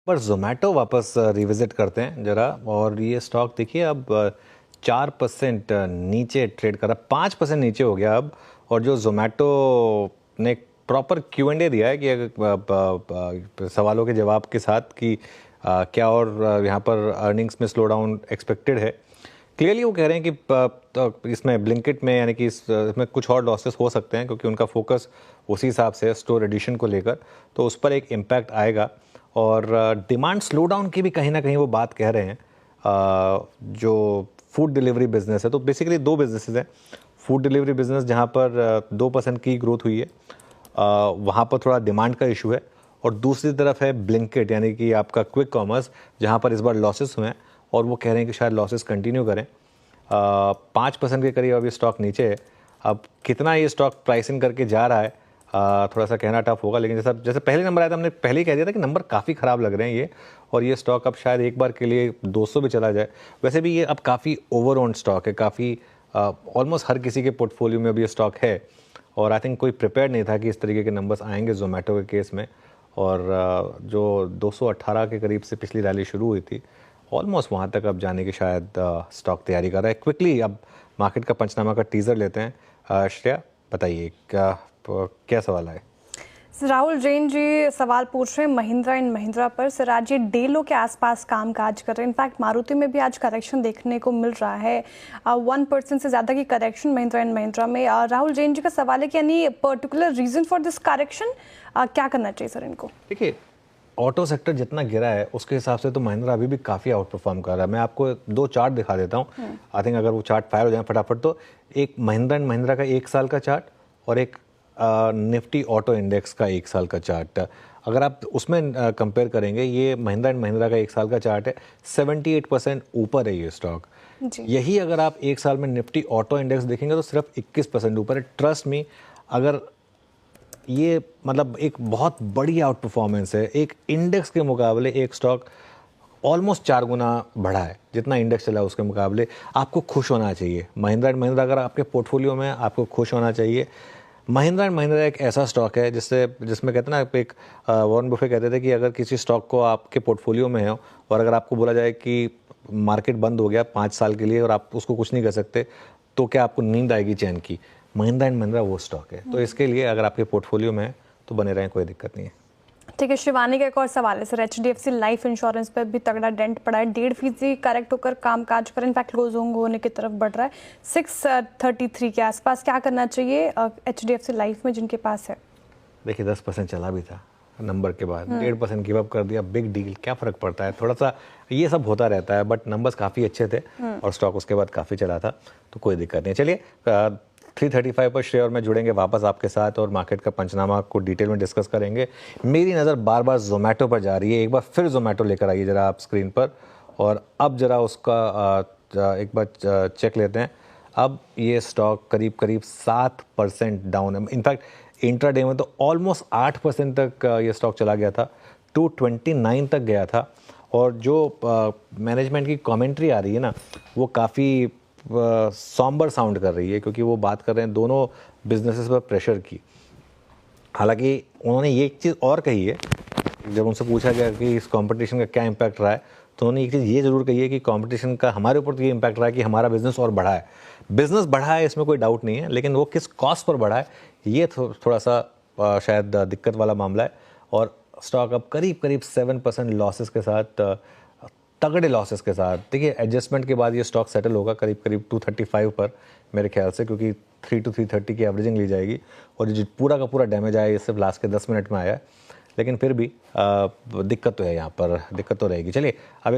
पर जोमेटो वापस रिविजिट करते हैं जरा। और ये स्टॉक देखिए अब 4% नीचे ट्रेड कर रहा है, 5% नीचे हो गया अब। और जो जोमेटो ने प्रॉपर Q&A दिया है कि सवालों के जवाब के साथ कि क्या और यहाँ पर अर्निंग्स में स्लो डाउन एक्सपेक्टेड है। क्लियरली वो कह रहे हैं कि तो इसमें ब्लिंकिट में यानी कि इसमें कुछ और लॉसेस हो सकते हैं क्योंकि उनका फोकस उसी हिसाब से स्टोर एडिशन को लेकर, तो उस पर एक इम्पैक्ट आएगा। और डिमांड स्लो डाउन की भी कहीं ना कहीं वो बात कह रहे हैं। जो फूड डिलीवरी बिजनेस है, तो बेसिकली दो बिजनेसेस हैं। फूड डिलीवरी बिजनेस जहाँ पर 2% की ग्रोथ हुई है, वहाँ पर थोड़ा डिमांड का इशू है। और दूसरी तरफ है ब्लिंकिट यानी कि आपका क्विक कॉमर्स, जहाँ पर इस बार लॉसेस हुए हैं और वो कह रहे हैं कि शायद लॉसेस कंटिन्यू करें। 5% के करीब अभी स्टॉक नीचे है। अब कितना ये स्टॉक प्राइसिंग करके जा रहा है थोड़ा सा कहना टफ होगा, लेकिन जैसे पहले नंबर आया था हमने पहले ही कह दिया था कि नंबर काफ़ी ख़राब लग रहे हैं ये, और ये स्टॉक अब शायद एक बार के लिए 200 भी चला जाए। वैसे भी ये अब काफ़ी ओवर ओन्ड स्टॉक है, काफ़ी ऑलमोस्ट हर किसी के पोर्टफोलियो में अभी ये स्टॉक है। और आई थिंक कोई प्रिपेयर नहीं था कि इस तरीके के नंबर्स आएंगे जोमेटो के केस में। और जो 218 के करीब से पिछली रैली शुरू हुई थी, ऑलमोस्ट वहाँ तक अब जाने की शायद स्टॉक तैयारी कर रहा है। क्विकली अब मार्केट का पंचनामा का टीज़र लेते हैं। श्रेया बताइए क्या सवाल है? राहुल जैन जी सवाल पूछ रहे हैं महिंद्रा एंड महिंद्रा पर। सर आज ये डे लो के आसपास काम काज कर रहे हैं। इनफैक्ट मारुति में भी आज करेक्शन देखने को मिल रहा है, 1% से ज़्यादा की करेक्शन महिंद्रा एंड महिंद्रा में। राहुल जैन जी का सवाल है कि यानी particular reason for this correction, क्या करना चाहिए सर इनको? देखिए, ऑटो सेक्टर जितना गिरा है उसके हिसाब से तो महिंद्रा अभी भी काफ़ी आउट परफॉर्म कर रहा है। मैं आपको 2 चार्ट दिखा देता हूँ। आई थिंक अगर वो चार्ट फायर हो जाए फटाफट, तो एक महिंद्रा एंड महिंद्रा का 1 साल का चार्ट और एक निफ्टी ऑटो इंडेक्स का 1 साल का चार्ट। अगर आप उसमें कंपेयर करेंगे, ये महिंद्रा एंड महिंद्रा का 1 साल का चार्ट है, 78% ऊपर है ये स्टॉक। यही अगर आप 1 साल में निफ्टी ऑटो इंडेक्स देखेंगे तो सिर्फ 21% ऊपर है। ट्रस्ट मी, अगर ये मतलब एक बहुत बड़ी आउट परफॉर्मेंस है। एक इंडेक्स के मुकाबले एक स्टॉक ऑलमोस्ट 4 गुना बढ़ा है, जितना इंडेक्स चला उसके मुकाबले। आपको खुश होना चाहिए। महिंद्रा एंड महिंद्रा अगर आपके पोर्टफोलियो में, आपको खुश होना चाहिए। महिंद्रा एंड महिंद्रा एक ऐसा स्टॉक है जिसमें कहते हैं ना, एक वॉरेन बफे कहते थे कि अगर किसी स्टॉक को आपके पोर्टफोलियो में हो और अगर आपको बोला जाए कि मार्केट बंद हो गया 5 साल के लिए और आप उसको कुछ नहीं कर सकते, तो क्या आपको नींद आएगी चैन की? महिंद्रा एंड महिंद्रा वो स्टॉक है। तो इसके लिए अगर आपके पोर्टफोलियो में है तो बने रहें, कोई दिक्कत नहीं है। ठीक है, शिवानी का एक और सवाल है सर। HDFC लाइफ इंश्योरेंस पर भी तगड़ा डेंट पड़ा है, 1.5% करेक्ट होकर काम काज पर इनफैक्ट क्लोजिंग होने की तरफ बढ़ रहा है 633 के आसपास। क्या करना चाहिए HDFC लाइफ में जिनके पास है? देखिए 10% चला भी था नंबर के बाद, 1.5% गिव अप कर दिया, बिग डील, क्या फ़र्क पड़ता है? थोड़ा सा ये सब होता रहता है, बट नंबर्स काफ़ी अच्छे थे और स्टॉक उसके बाद काफ़ी चला था, तो कोई दिक्कत नहीं। चलिए 335 पर शेयर में जुड़ेंगे वापस आपके साथ और मार्केट का पंचनामा को डिटेल में डिस्कस करेंगे। मेरी नज़र बार बार जोमेटो पर जा रही है, एक बार फिर जोमेटो लेकर आइए ज़रा आप स्क्रीन पर। और अब ज़रा उसका एक बार चेक लेते हैं। अब ये स्टॉक करीब करीब 7% डाउन है। इनफैक्ट इंट्राडे में तो ऑलमोस्ट 8% तक ये स्टॉक चला गया था, 229 तक गया था। और जो मैनेजमेंट की कमेंट्री आ रही है ना, वो काफ़ी सॉम्बर साउंड कर रही है, क्योंकि वो बात कर रहे हैं दोनों बिजनेसेस पर प्रेशर की। हालांकि उन्होंने ये एक चीज़ और कही है, जब उनसे पूछा गया कि इस कंपटीशन का क्या इम्पैक्ट रहा है, तो उन्होंने एक चीज़ ये ज़रूर कही है कि कंपटीशन का हमारे ऊपर तो ये इम्पैक्ट रहा है कि हमारा बिजनेस और बढ़ा है। बिजनेस बढ़ा है, इसमें कोई डाउट नहीं है, लेकिन वो किस कॉस्ट पर बढ़ा है, ये थोड़ा सा शायद दिक्कत वाला मामला है। और स्टॉक अब करीब करीब 7% लॉसेस के साथ, तगड़े लॉसेस के साथ। देखिए एडजस्टमेंट के बाद ये स्टॉक सेटल होगा करीब करीब 235 पर मेरे ख्याल से, क्योंकि 3 to 330 की एवरेजिंग ली जाएगी। और जो पूरा का पूरा डैमेज आया ये सिर्फ लास्ट के 10 मिनट में आया है, लेकिन फिर भी दिक्कत तो है, यहाँ पर दिक्कत तो रहेगी। चलिए अब